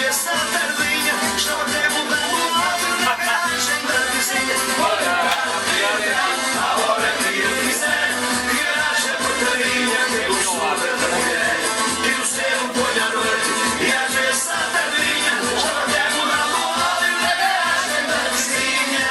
vezes à tardinha estão até mudando o lado na garagem da vizinha. Olha cá, à hora que eu quiser, que garagem a portaria, que doçura da mulher. E o céu põe à noite, e às vezes à tardinha estão até mudando o lado na garagem da vizinha.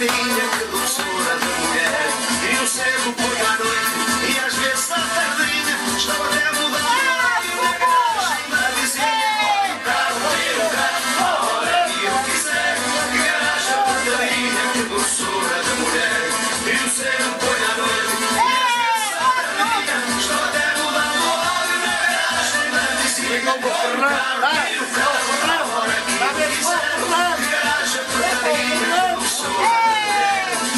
Que doçura da mulher. E o cego põe à noite, e às vezes à tardinha estão até mudando o horário na garagem da vizinha. O carro tem o carro à hora que eu quiser. Que garagem a portaria, que doçura da mulher. E o cego põe à noite, e às vezes à tardinha estão até mudando o horário na garagem da vizinha. O carro tem o carro à hora que eu quiser. Que garagem a portaria, que doçura.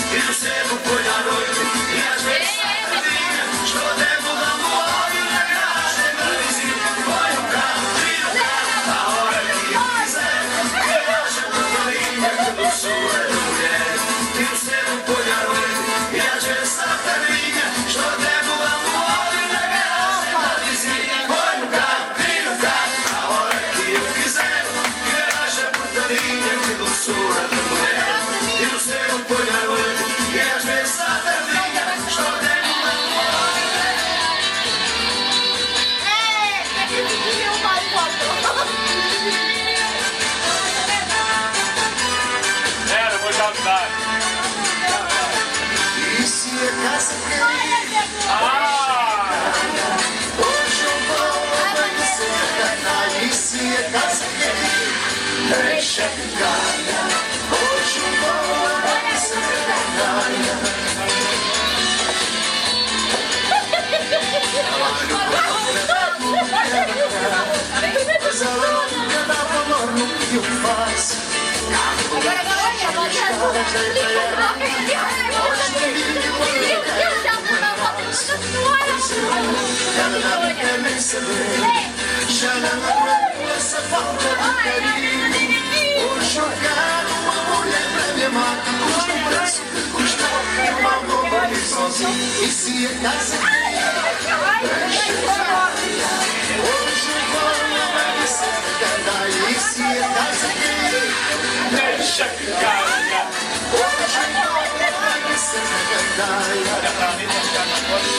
E o cego põe à noite, e às vezes à tardinha estou até mudando o óleo na garagem da vizinha. Põe o carro, tira o carro, à hora que eu quiser. Que garagem a portaria, que doçura da mulher. E o cego põe à noite, e às vezes à tardinha estou até mudando o óleo na garagem da vizinha. Põe o carro, tira o carro, à hora que eu quiser. Que garagem a portaria, que doçura da mulher. E o cego põe à noite, e às vezes à tardinha estou até mudando o óleo. Era, vou já mudar. E se a casa cair, hoje eu vou amanhecer a canalha. E se a casa cair, deixa que caia. Hoje eu vou amanhecer a canalha. Mas ela nunca dá valor no que eu faço. Ela não quer nem saber. Já não aguento essa falta de carinho. Hoje eu quero uma mulher para me amar. Custa o preço que custa, eu mal vou dormir sozinho. E se a casa cair, deixa hoje eu vou amanhecer a canalha. E se a casa cair, Deixa que caia. hoje eu vou amanhecer a canalha. Olha pra mim, vou ficar na porta.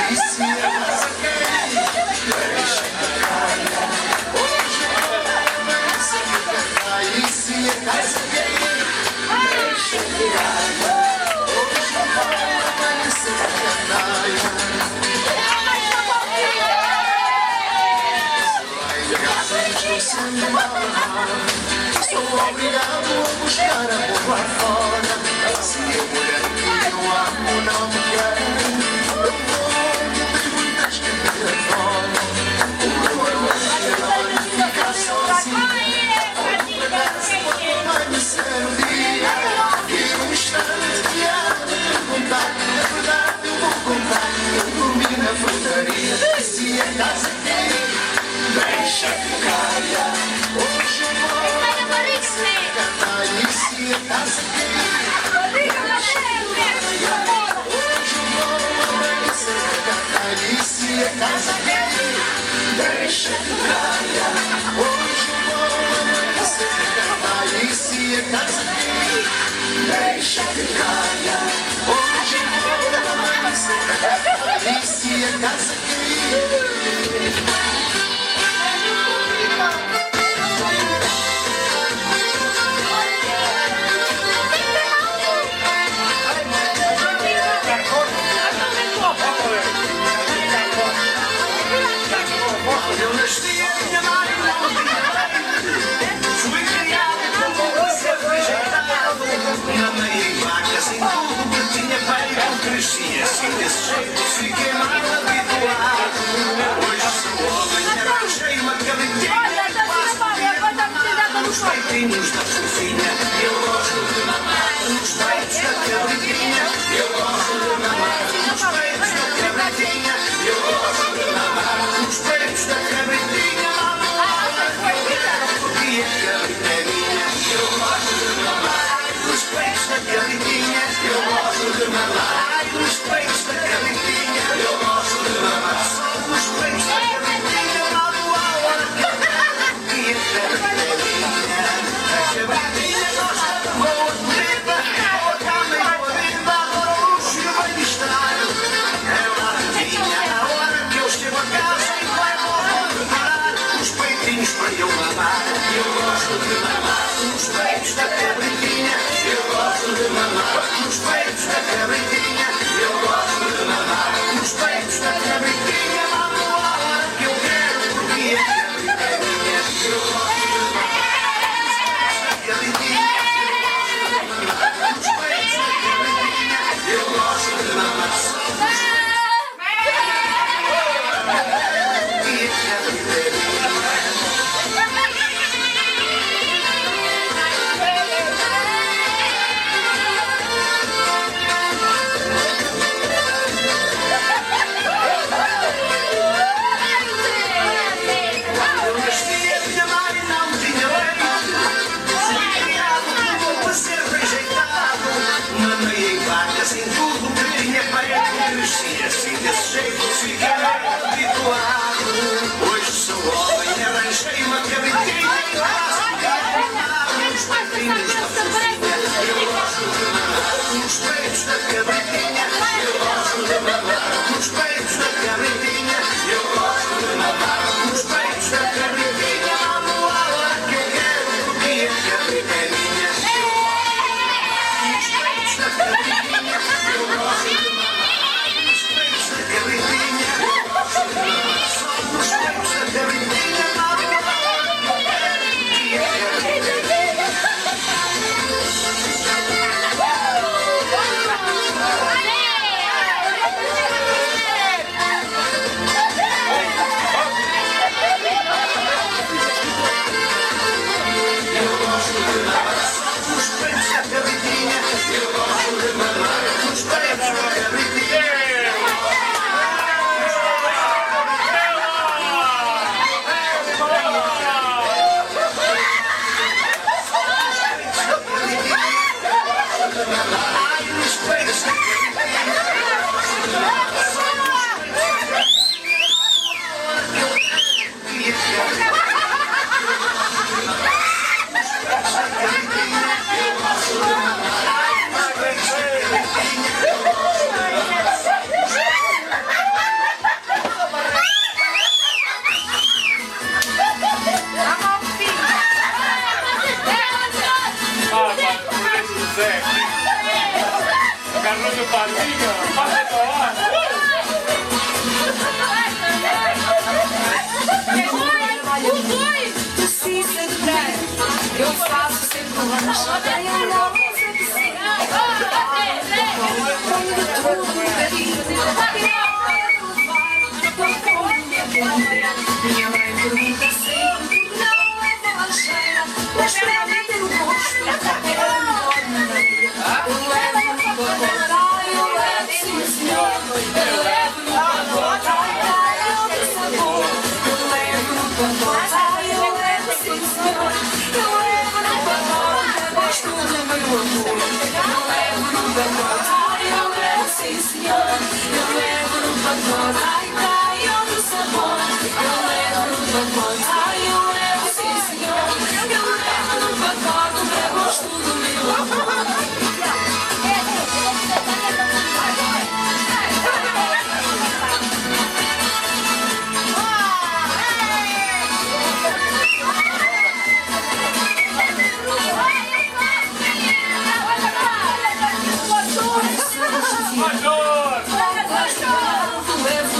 E se a casa cair, deixa que caia. Hoje eu vou amanhecer a canalha. E se a casa cair, deixa que caia. Hoje eu vou amanhecer a canalha. Estou sendo mal amado. Sou obrigado a buscar amor lá fora. Se a mulher que eu amo não me quer, eu vou ter muitas que me adoram. O amor ela fica sozinha. Amanhecer um dia e num instante de ar perguntar. Na verdade eu vou contar. Eu dormi na frutaria. E se a casa cair, deixa que caia. Hoje eu vou amanhecer a canalha. E se a casa cair, deixa que caia. Hoje eu vou amanhecer a canalha. E se a casa cair, deixa que caia. Hoje eu vou amanhecer a canalha. E se a casa cair, deixa que caia. Hoje eu vou amanhecer a canalha. E se a casa cair, eu nasci peitinhos da fofinha, eu gosto de mamar nos peitos da cabritinha, eu gosto de mamar nos peitos da cabritinha, eu gosto de mamar nos peitos da cabritinha, porque a cabrita é minha, eu gosto de mamar nos peitos da cabritinha, eu gosto de mamar nos peitos da cabritinha, eu gosto de mamar só nos peitos da cabritinha, mamo a hora que eu quero, porque a cabrita é minha, a cabritinha gosta de boa comida, boa cama e boa vida, adora o luxo e o bem-estar, ela adivinha a hora que eu chego a casa e vai logo preparar os peitinhos para eu mamar, eu gosto de mamar nos peitos da cabritinha, eu gosto de mamar nos peitos da cabritinha, eu gosto de mamar nos peitos da cabritinha, mamo a hora que eu quero, porque a cabrita é minha, eu gosto de mamar nos peitos da cabritinha, nos peitos da cabritinha, eu gosto de mamar só nos peitos porque a cabrita é minha. Eu nasci a minha mãe não tinha leite, fui criado para ser rejeitado, mamei em vacas em tudo que tinha peito, cresci assim desse jeito, fiquei habituado. Hoje sou homem, arranjei uma cabritinha em casa, nos peitinhos da fofinha, eu gosto de mamar nos peitos da cabritinha, eu gosto de mamar nos peitos da cabritinha, eu gosto de mamar nos peitos da cabritinha, mamo a hora que eu quero, porque a cabrita é minha, nos peitos da cabritinha, eu gosto de mamar nos peitos da cabritinha, eu gosto de mamar só nos peitos da cabritinha, mamo a hora que eu quero, porque a cabrita é minha. Eu gosto de mamar só nos peitos da cabritinha, eu gosto de mamar nos peitos da cabritinha. Ai, nos peitos da cabritinha, eu gosto de mamar só nos peitos da cabritinha. E a cabrita eu gosto de mamar, ai, nos peitos da cabritinha, eu gosto de mamar só nos Zé. Carlão Padrinho, passa a Eu faço sempre uma lanchada e eu não sei minha mãe pergunta sempre que não é da lancheira, mas para mim ter o gosto é enorme. Eu levo no pacote, eu levo sim senhor, eu levo no pacote, ai de sabor. Eu levo no pacote, eu levo sim senhor, eu levo no pacote, gosto do meu amor. Eu levo no pacote, eu levo sim senhor, eu levo no pacote, ai de sabor. Eu levo no pacote, eu levo sim senhor, eu levo no pacote, eu gosto do meu amor. Major! Levo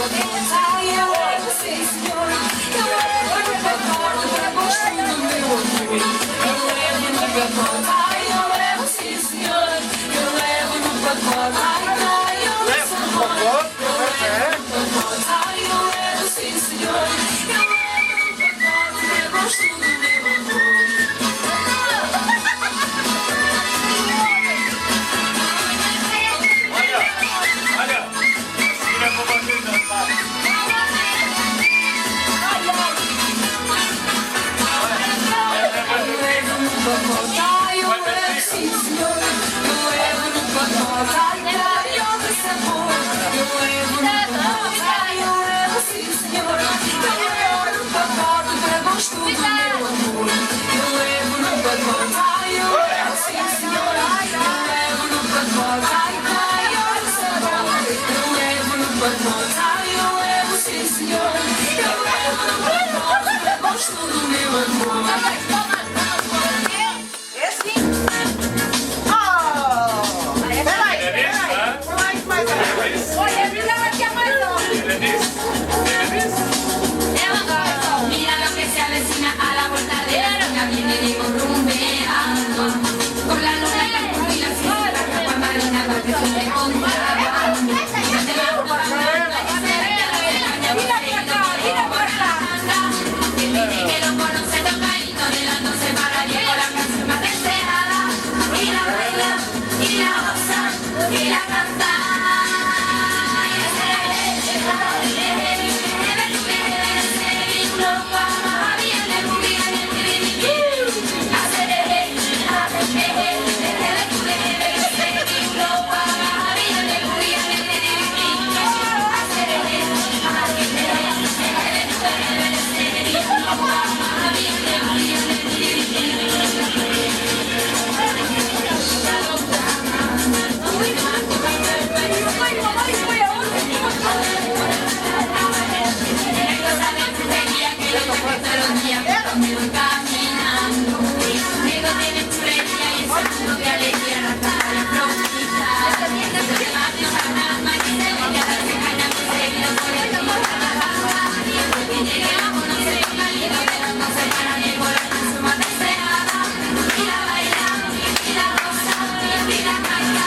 Ai, eu levo sim, senhor. Eu levo no pacote pra gosto do meu amor. Eu levo no pacote. Ai, eu levo sim, senhor. Eu levo no pacote. Ai, eu levo no pacote. Eu levo no pacote. Ai, eu levo sim, senhor. Eu levo no pacote pra gosto do meu amor. Olha, tira pra você dançar. Ai, eu levo sim, senhor. Eu levo no pacote. Ai, maravilhoso sabor. Eu levo no pacote. Ai, eu levo sim, senhor. Eu levo no pacote para gosto do meu amor. Eu levo no pacote. Ai, eu levo sim, senhor. Eu levo no pacote. Ai, maravilhoso sabor. Eu levo no pacote. Ai, eu levo sim, senhor. Eu levo no pacote para gosto do meu amor. Mira lo que se avecina a la vuelta de la luna, viene de rumbeando. Con la luna y la luna y la fiesta, la capa marina va que se le contrabando. El DJ que lo conoce tocadito de las 12 para llegó la canción más deseada. Y la baila, y la goza, y la canta. Caminando, Diego tiene churrería y ese mundo de alegría la cara de flojita. Se va a dejar las máquinas y ya se caña con seguido por el tomar la barba. Que llegue a conocer el cálido de las 12 para llegó la canción más deseada. Y la baila, y la goza, y la canta.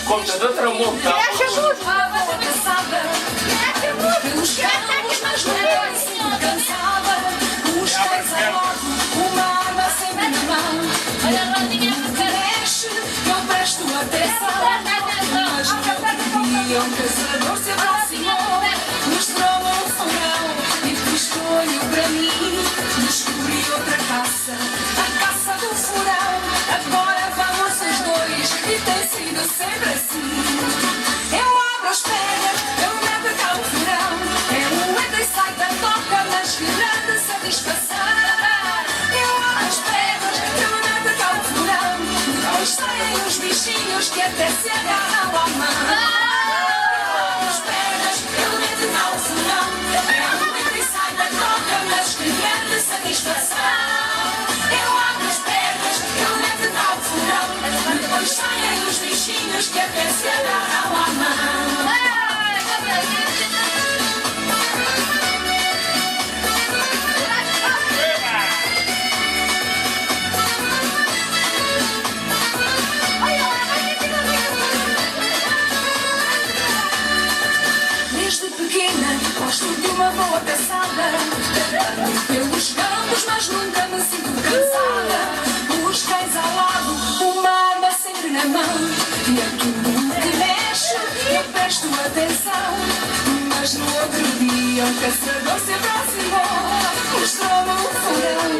computador tramou. Pelos campos, nas ruas, sempre cansava. Os pés ao lado, uma arma sempre na mão. Olha a rodinha que Cresce, eu presto atenção. Mas não queria um caçador se aproximou. Mostrou-me um fogão e escolho para mim. Descobri outra caça, a caça do furão. Agora vamos os dois e tem sido sempre assim. Eu abro as pernas, eu meto cá o furão. É um entra e sai da toca, mas que grande satisfação. Eu abro as pernas, eu meto cá o furão. Depois saem os bichinhos que até se agarram à mão. Eu abro as pernas, eu meto cá o furão. É um entra e sai da toca, mas que grande satisfação. Eu abro as pernas, eu meto cá o furão. Depois saem os bichinhos que até se agarram à mão. Desde pequena gosto de uma boa caçada. Pelos campos, mas nunca me sinto cansada. Os cães ao lado, uma arma sempre na mão. E a tudo que mexe, eu presto atenção. Mas no outro dia um caçador se aproximou. Mostrou-me um furão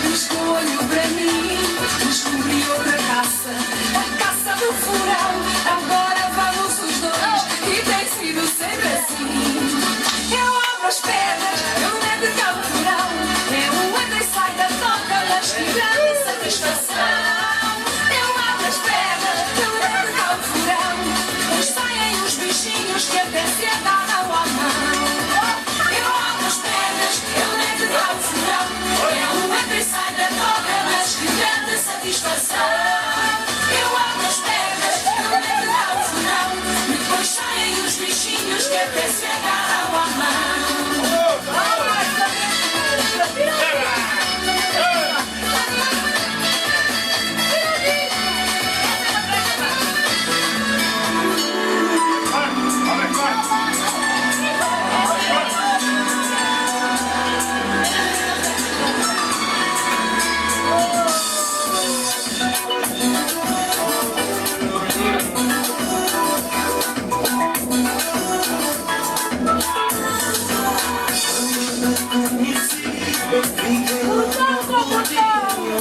e escolho para mim. Descobri outra caça, a caça do furão. Agora vamos os dois e tem sido sempre assim. Eu abro as pernas, eu meto cá o furão. É um entra e sai da toca, mas que grande satisfação. Eu abro as pernas, eu meto cá o furão. Depois saem os bichinhos que até se agarram à mão. Eu abro as pernas, eu meto cá o furão. É um entra e sai da toca, mas que grande satisfação. Eu abro as pernas, eu meto cá o furão. Depois saem os bichinhos que até se agarram à mão.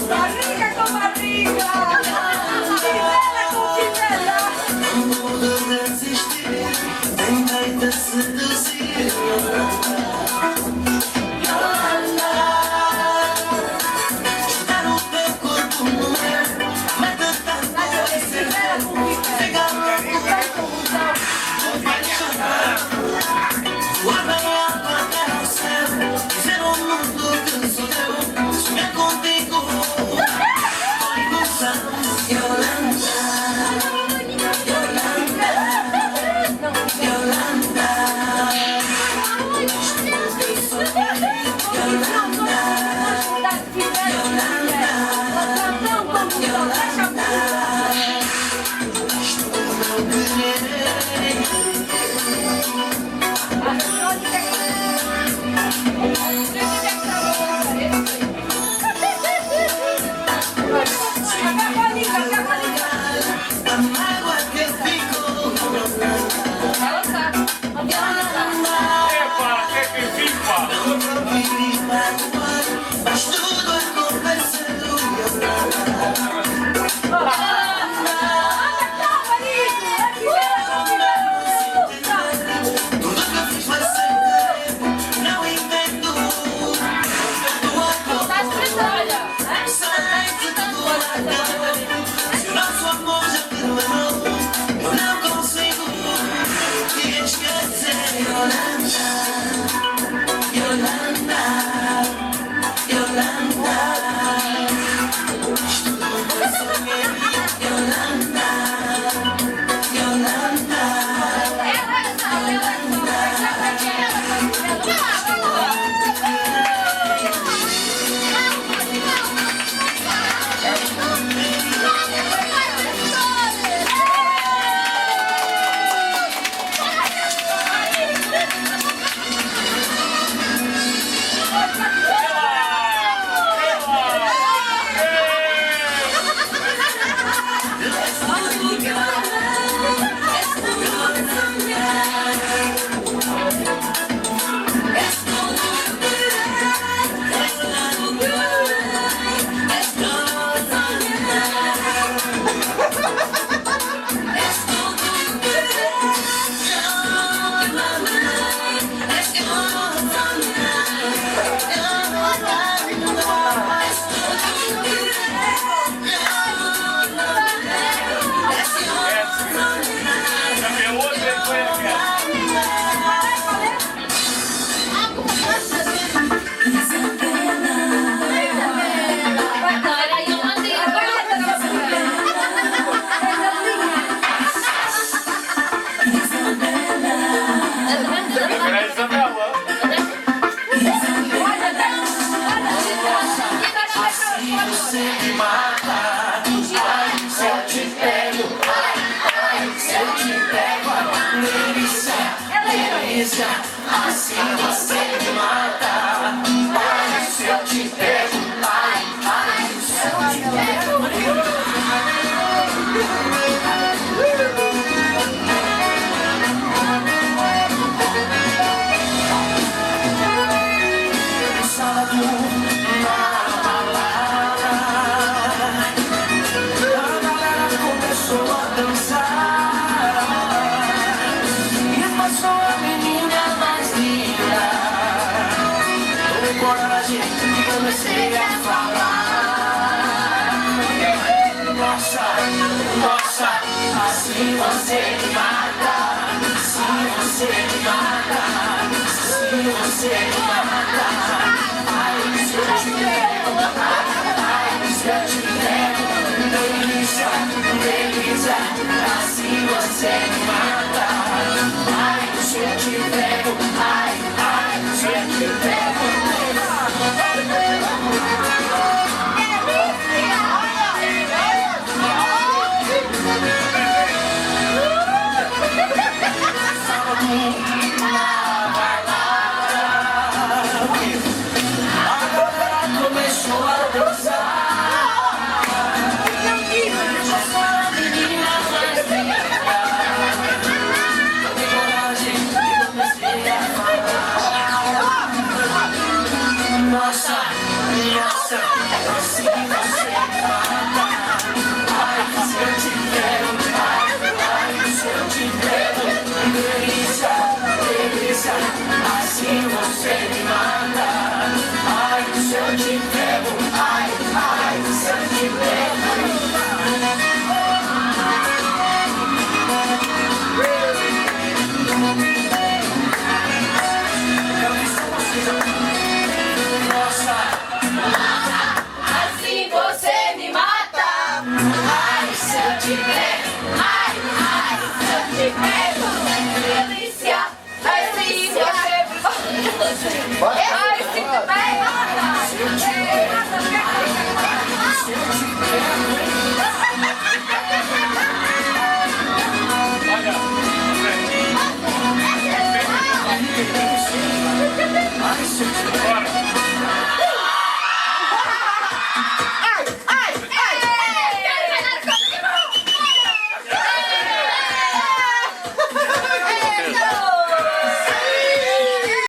Barriga com barriga, fivela com fivela. Mundo de resistir, tentei de seduzir. Estar o teu corpo no meu, mete tanto a ser. Pega no corpo, vai chorar. Guarda a água até ao céu, ver o mundo que sou eu. Sonhar contigo, vai gozar. você me mata. Ai, se eu te pego, ai, se eu te pego, delícia, delícia, assim você me mata. Ai, se eu te pego, ai, se eu te pego. Comecei a falar. Nossa, nossa, assim você me mata. Assim você me mata. Assim você me mata. Ai, se eu te pego, ai, se eu te pego, delícia, delícia, assim você me mata. Ai, se eu te pego, ai, se eu te pego. Começou a dançar. Eu sou a menina mais linda. Eu tenho coragem e comecei a falar. Nossa, nossa, assim você me mata. Ai, se eu te pego, ai, se eu te pego, delícia, delícia, assim você me mata. Ai, se eu te pego, ai, se eu te pego. Nossa, Assim você me mata. ai, se eu te pego, Ai, se eu te pego, delícia, assim você me mata.